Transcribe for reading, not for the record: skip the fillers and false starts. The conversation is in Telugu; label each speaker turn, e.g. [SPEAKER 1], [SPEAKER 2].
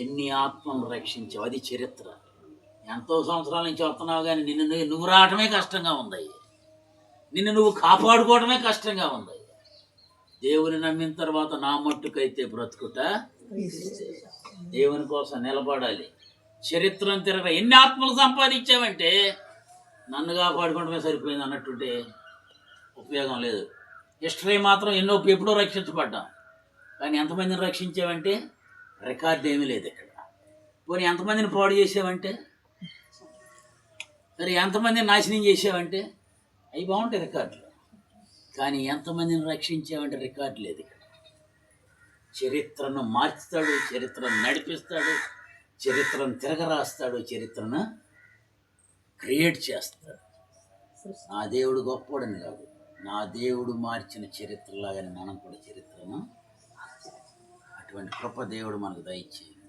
[SPEAKER 1] ఎన్ని ఆత్మలను రక్షించావు, అది చరిత్ర. ఎంతో సంవత్సరాల నుంచి వస్తున్నావు కానీ నువ్వు రావటమే కష్టంగా ఉంది. నిన్ను నువ్వు కాపాడుకోవటమే కష్టంగా ఉంది. దేవుని నమ్మిన తర్వాత నా మట్టుకైతే బ్రతుకుట, దేవుని కోసం నిలబడాలి. చరిత్రను తిరగ ఎన్ని ఆత్మలు సంపాదించావంటే నన్ను కాపాడుకోవడమే సరిపోయింది అన్నట్టుంటే ఉపయోగం లేదు. హిస్టరీ మాత్రం ఎప్పుడో రక్షించబడ్డాం, కానీ ఎంతమందిని రక్షించావంటే రికార్డు ఏమీ లేదు ఇక్కడ. పోనీ ఎంతమందిని పాడు చేసావంటే, సరే ఎంతమందిని నాశనం చేసావంటే అవి బాగుంటాయి రికార్డులు, కానీ ఎంతమందిని రక్షించావంటే రికార్డు లేదు ఇక్కడ. చరిత్రను మార్చుతాడు, చరిత్రను నడిపిస్తాడు, చరిత్రను తిరగరాస్తాడు, చరిత్రను క్రియేట్ చేస్తాడు. నా దేవుడు గొప్పవాడని కాదు, నా దేవుడు మార్చిన చరిత్రలాగానే మనం కూడా చరిత్రను, అటువంటి కృప దేవుడు మనకు దయచేయండి.